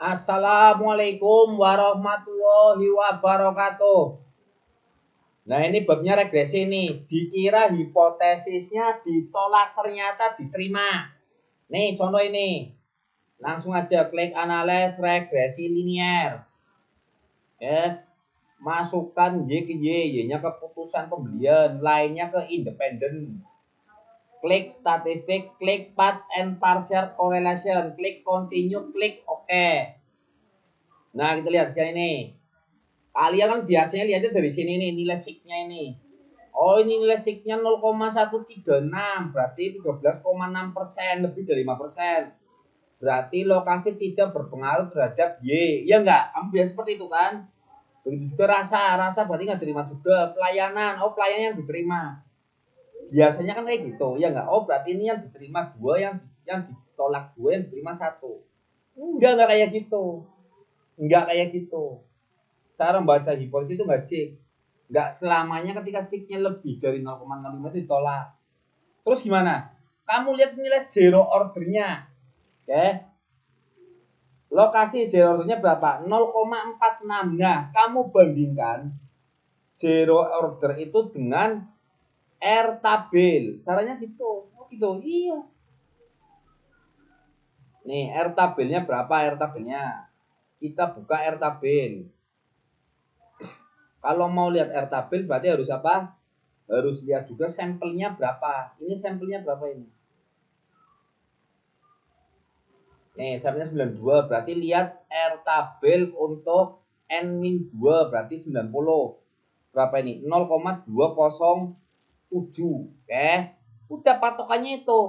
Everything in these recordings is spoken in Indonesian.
Assalamualaikum warahmatullahi wabarakatuh. Nah, ini babnya regresi nih. Dikira hipotesisnya ditolak, ternyata diterima. Nih, contoh ini. Langsung aja klik analis regresi linier. Ya, masukkan Y ke Y, Y-nya keputusan pembelian, lainnya ke independen. Klik statistik, klik path and partial correlation, klik continue, klik OK. Nah, kita lihat di sini nih. Kalian kan biasanya lihatnya dari sini nih, nilai SIG-nya ini. Oh, ini nilai SIG-nya 0,136, berarti 13,6%, lebih dari 5%. Berarti lokasi tidak berpengaruh terhadap Y. Ya enggak? Kamu biasa seperti itu kan? Begitu juga rasa berarti nggak terima juga. Pelayanan, oh pelayanan yang diterima. Biasanya kan kayak gitu, ya enggak? Oh berarti ini yang diterima dua, yang ditolak dua, yang diterima satu. Enggak kayak gitu. Enggak kayak gitu. Cara membaca hipotesis itu nggak sih, nggak selamanya ketika SIG-nya lebih dari 0,05 itu ditolak. Terus gimana? Kamu lihat nilai zero ordernya, oke? Lokasi zero ordernya berapa? 0,46. Nah, kamu bandingkan zero order itu dengan R tabel. Caranya gitu. Oh gitu, iya. Nih, R tabelnya berapa? R tabelnya kita buka R tabel. Kalau mau lihat R tabel berarti harus apa? Harus lihat juga sampelnya berapa. Ini sampelnya berapa ini? Nih, sampelnya 92. Berarti lihat R tabel untuk N-2 berarti 90. Berapa ini? 0,207. Oke. Udah patokannya itu.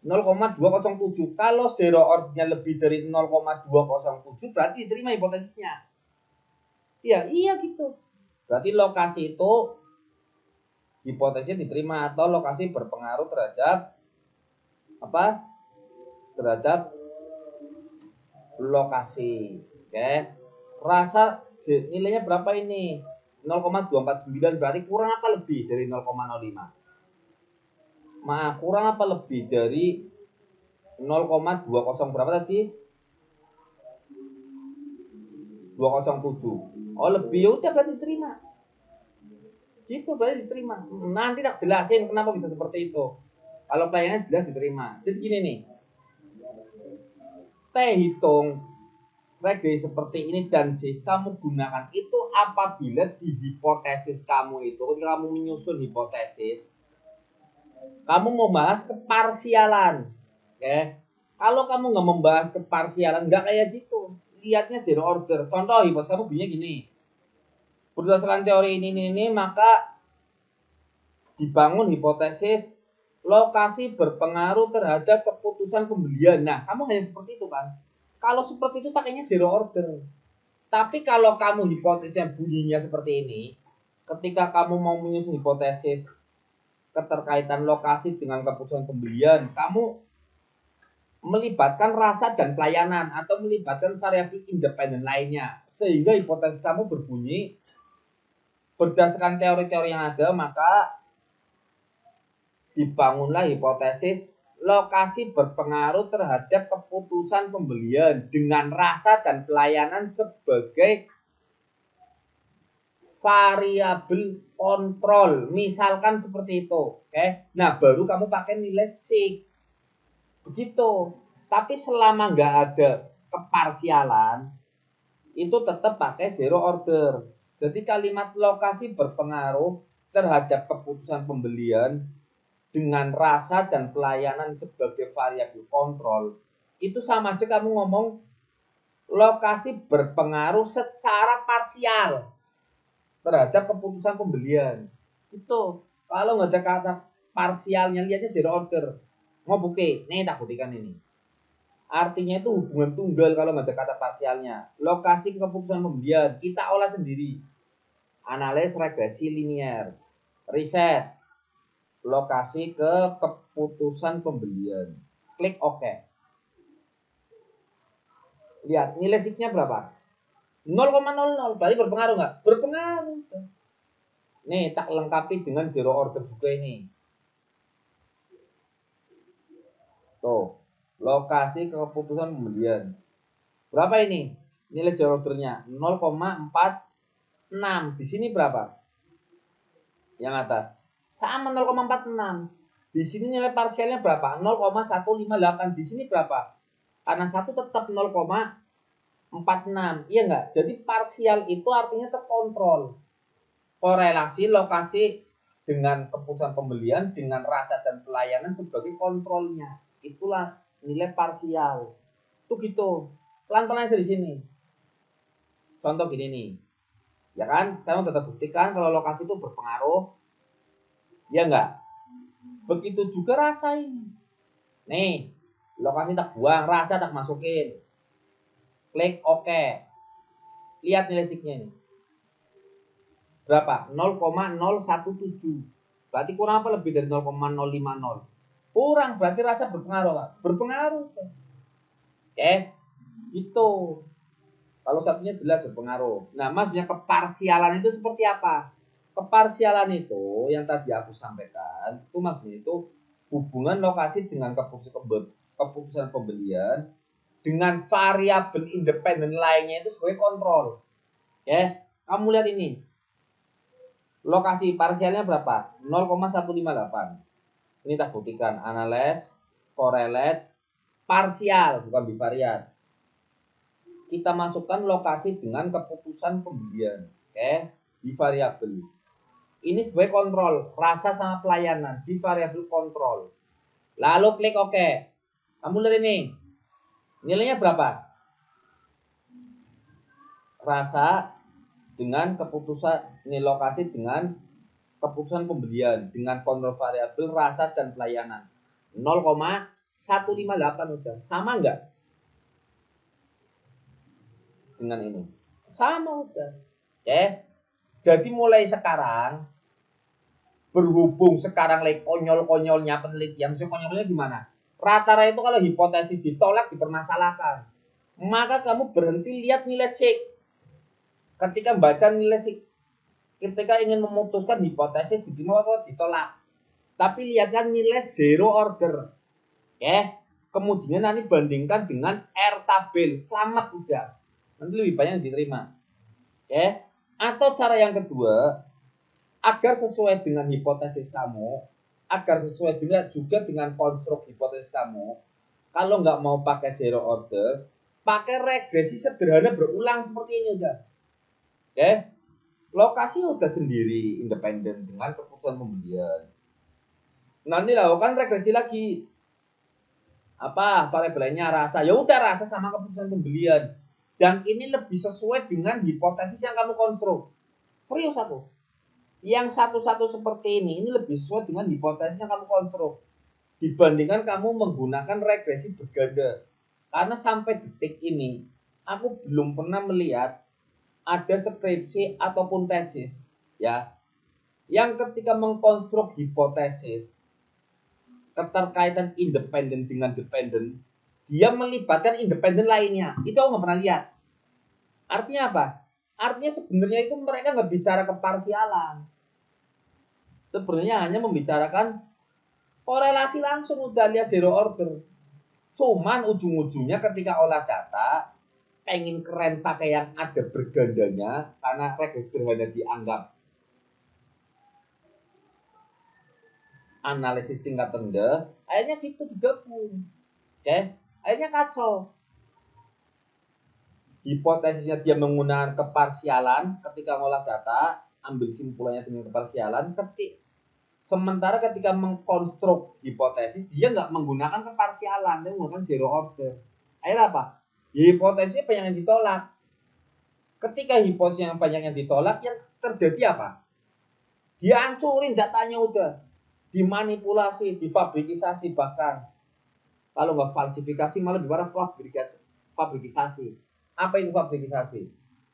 0,207. Kalau zero ordernya lebih dari 0,207 berarti diterima hipotesisnya. Iya, iya gitu. Berarti lokasi itu hipotesisnya diterima atau lokasi berpengaruh terhadap apa? Terhadap lokasi. Oke. Rasa nilainya berapa ini? 0,249 berarti kurang apa lebih dari 0,05? Kurang apa lebih dari 0,20 berapa tadi? 207. Oh, lebih, ya udah berarti diterima. Gitu berarti diterima. Nanti tak jelasin kenapa bisa seperti itu. Kalau pelayanan jelas diterima. Jadi gini nih. Teh hitung regresi seperti ini dan sih kamu gunakan itu apabila di hipotesis kamu itu, ketika kamu menyusun hipotesis, kamu membahas keparsialan. Oke. Kalau kamu nggak membahas keparsialan, nggak kayak gitu. Lihatnya zero order. Contoh hipotesis kamu bunyinya gini. Berdasarkan teori ini, maka dibangun hipotesis lokasi berpengaruh terhadap keputusan pembelian. Nah, kamu hanya seperti itu kan? Kalau seperti itu pakainya zero order. Tapi kalau kamu hipotesisnya bunyinya seperti ini, ketika kamu mau menyusun hipotesis keterkaitan lokasi dengan keputusan pembelian, kamu melibatkan rasa dan pelayanan atau melibatkan variabel independen lainnya, sehingga hipotesis kamu berbunyi berdasarkan teori-teori yang ada, maka dibangunlah hipotesis lokasi berpengaruh terhadap keputusan pembelian dengan rasa dan pelayanan sebagai variabel kontrol. Misalkan seperti itu. Oke. Nah, baru kamu pakai nilai SIG. Begitu. Tapi selama nggak ada keparsialan, itu tetap pakai zero order. Jadi kalimat lokasi berpengaruh terhadap keputusan pembelian dengan rasa dan pelayanan sebagai variabel kontrol, itu sama aja kamu ngomong lokasi berpengaruh secara parsial terhadap keputusan pembelian. Itu kalau nggak ada kata parsialnya, lihatnya zero order. Mau bukti? Nih tak buktikan ini. Artinya itu hubungan tunggal kalau nggak ada kata parsialnya. Lokasi keputusan pembelian kita olah sendiri. Analis regresi linier. Riset lokasi ke keputusan pembelian. Klik OK. Lihat nilai SIG-nya berapa? 0,00. Berarti berpengaruh nggak? Berpengaruh. Nih tak lengkapi dengan zero order juga ini. Tuh, lokasi keputusan pembelian. Berapa ini? Nilai zero ordernya 0,46. Di sini berapa? Yang atas. Sama 0,46. Di sini nilai parsialnya berapa? 0,158. Di sini berapa? Karena satu tetap 0,46. Iya enggak? Jadi parsial itu artinya terkontrol. Korelasi lokasi dengan keputusan pembelian dengan rasa dan pelayanan sebagai kontrolnya. Itulah nilai parsial. Itu gitu. Pelan-pelan aja di sini. Contoh gini nih. Ya kan? Sekarang udah terbuktikan kalau lokasi itu berpengaruh. Ya enggak? Begitu juga rasa ini. Nih, lokasi tak buang, rasa tak masukin. Klik OK. Lihat nilai signya ini. Berapa? 0,017. Berarti kurang apa lebih dari 0,050? Kurang, berarti rasa berpengaruh, Pak. Berpengaruh. Oke, itu. Kalau satunya jelas berpengaruh. Nah, maksudnya keparsialan itu seperti apa? Keparsialan itu yang tadi aku sampaikan, itu maksudnya itu hubungan lokasi dengan keputusan pembelian dengan variabel independen lainnya itu sebagai kontrol. Ya, kamu lihat ini. Lokasi parsialnya berapa? 0,158. Ini tak buktikan. Analyze, correlate, parsial, bukan bivariat. Kita masukkan lokasi dengan keputusan pembelian. Oke, di variabel. Ini sebagai kontrol, rasa sama pelayanan di variabel kontrol. Lalu klik OK. Kamu lihat ini. Nilainya berapa? Rasa dengan keputusan, ini lokasi dengan keputusan pembelian dengan kontrol variabel rasa dan pelayanan 0,158 udah sama enggak dengan ini? Sama udah. Oke. Jadi mulai sekarang berhubung sekarang lagi konyol-konyolnya penelitian, maksudnya konyolnya gimana? Rata-rata itu kalau hipotesis ditolak dipermasalahkan, maka kamu berhenti lihat nilai sig. Ketika baca nilai sig, ketika ingin memutuskan hipotesis diterima atau ditolak, tapi lihatkan nilai zero order. Ya, kemudian nanti bandingkan dengan R tabel. Selamat udah. Nanti lebih banyak yang diterima. Ya. Atau cara yang kedua, agar sesuai dengan hipotesis kamu, agar sesuai juga dengan konstruk hipotesis kamu, kalau nggak mau pakai zero order, pakai regresi sederhana berulang seperti ini udah. Ya. Lokasi udah sendiri independen dengan keputusan pembelian. Nanti lakukan regresi lagi. Apa variabelnya rasa? Ya udah rasa sama keputusan pembelian. Dan ini lebih sesuai dengan hipotesis yang kamu konstruk. Serius aku. Yang satu-satu seperti ini lebih sesuai dengan hipotesis yang kamu konstruk. Dibandingkan kamu menggunakan regresi berganda. Karena sampai detik ini, aku belum pernah melihat ada skripsi ataupun tesis ya yang ketika mengkonstruk hipotesis keterkaitan independen dengan dependen, dia melibatkan independen lainnya. Itu aku nggak pernah lihat. Artinya apa? Artinya sebenarnya itu mereka nggak bicara keparsialan. Sebenarnya hanya membicarakan korelasi langsung, udah lihat zero order. Cuman ujung-ujungnya ketika olah data pengen keren pakai yang ada bergandanya karena regresi sederhana dianggap analisis tingkat rendah, akhirnya gitu digabung. Oke, akhirnya kacau. Hipotesisnya dia menggunakan keparsialan ketika ngolah data, ambil simpulannya dengan keparsialan. Sementara ketika mengkonstruk hipotesis, dia nggak menggunakan keparsialan, dia menggunakan zero order. Akhirnya apa? Hipotesisnya banyak yang ditolak. Ketika hipotesis yang banyak yang ditolak, yang terjadi apa? Dia hancurin datanya udah, dimanipulasi, difabrikasi bahkan. Kalau nggak falsifikasi malah lebih parah fabrikasi. Apa itu fabrikasi?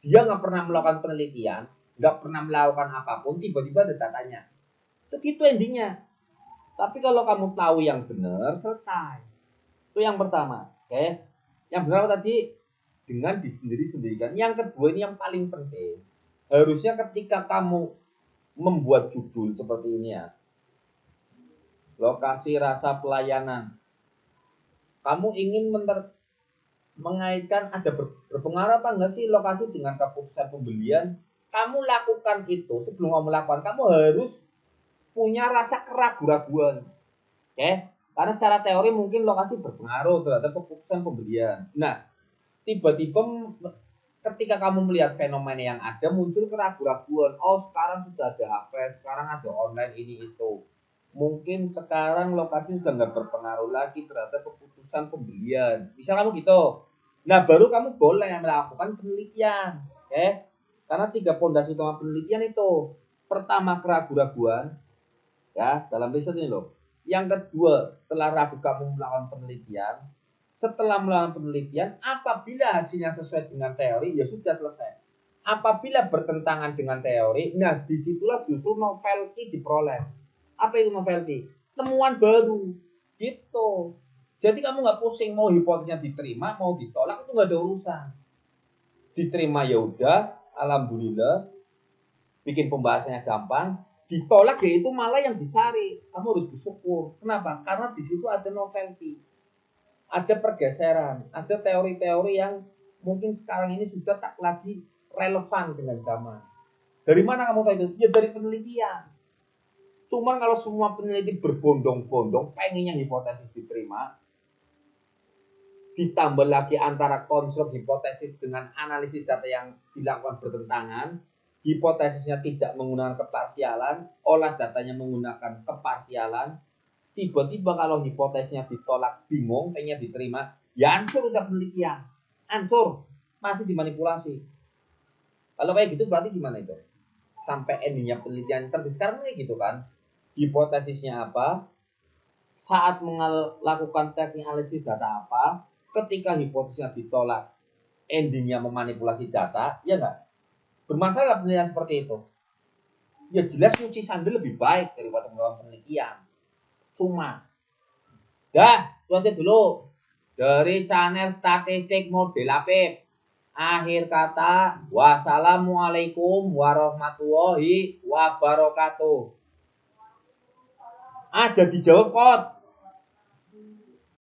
Dia nggak pernah melakukan penelitian, nggak pernah melakukan apapun, tiba-tiba ada datanya. Begitu endingnya. Tapi kalau kamu tahu yang benar, selesai. Itu yang pertama. Oke. Yang benar tadi dengan disendiri-sendirikan. Yang kedua ini yang paling penting. Harusnya ketika kamu membuat judul seperti ini ya, lokasi rasa pelayanan, kamu ingin mengaitkan ada berpengaruh apa enggak sih lokasi dengan keputusan pembelian? Kamu lakukan itu sebelum kamu lakukan, kamu harus punya rasa keraguan-raguan. Oke? Karena secara teori mungkin lokasi berpengaruh terhadap keputusan pembelian. Nah, tiba-tiba ketika kamu melihat fenomena yang ada muncul keraguan-raguan. Oh, sekarang sudah ada HP, sekarang ada online ini itu. Mungkin sekarang lokasi sudah nggak berpengaruh lagi terhadap keputusan pembelian. Bisa kamu gitu. Nah, baru kamu boleh melakukan penelitian. Oke? Karena 3 pondasi utama penelitian itu. Pertama, keraguan-raguan. Ya, dalam riset ini loh. Yang kedua, setelah ragu kamu melakukan penelitian, setelah melakukan penelitian, apabila hasilnya sesuai dengan teori, ya sudah selesai. Apabila bertentangan dengan teori, nah disitulah justru novelty diperoleh. Apa itu novelty? Temuan baru, gitu. Jadi kamu nggak pusing mau hipotesnya diterima, mau ditolak itu nggak ada urusan. Diterima ya udah, alhamdulillah, bikin pembahasannya gampang. Ditolak ya itu malah yang dicari. Kamu harus bersyukur. Kenapa? Karena di situ ada novelty, ada pergeseran, ada teori-teori yang mungkin sekarang ini sudah tak lagi relevan dengan zaman. Dari mana kamu tahu itu? Ya dari penelitian. Cuman kalau semua peneliti berbondong-bondong pengennya hipotesis diterima, ditambah lagi antara konstruk hipotesis dengan analisis data yang dilakukan bertentangan, hipotesisnya tidak menggunakan keparsialan, olah datanya menggunakan keparsialan, tiba-tiba kalau hipotesisnya ditolak bingung, pengennya diterima, ya hancur udah penelitian, hancur, masih dimanipulasi. Kalau kayak gitu berarti gimana itu? Sampai endingnya penelitian terus sekarang kayak gitu kan? Hipotesisnya apa? Saat melakukan teknik analisis data apa? Ketika hipotesisnya ditolak, endingnya memanipulasi data, ya enggak? Bermasalah penelitian seperti itu. Ya jelas nyuci sandal lebih baik daripada melakukan penelitian. Cuma, itu aja dulu dari channel statistik model Apip. Akhir kata, wassalamualaikum warahmatullahi wabarakatuh. Jadi jawab kot.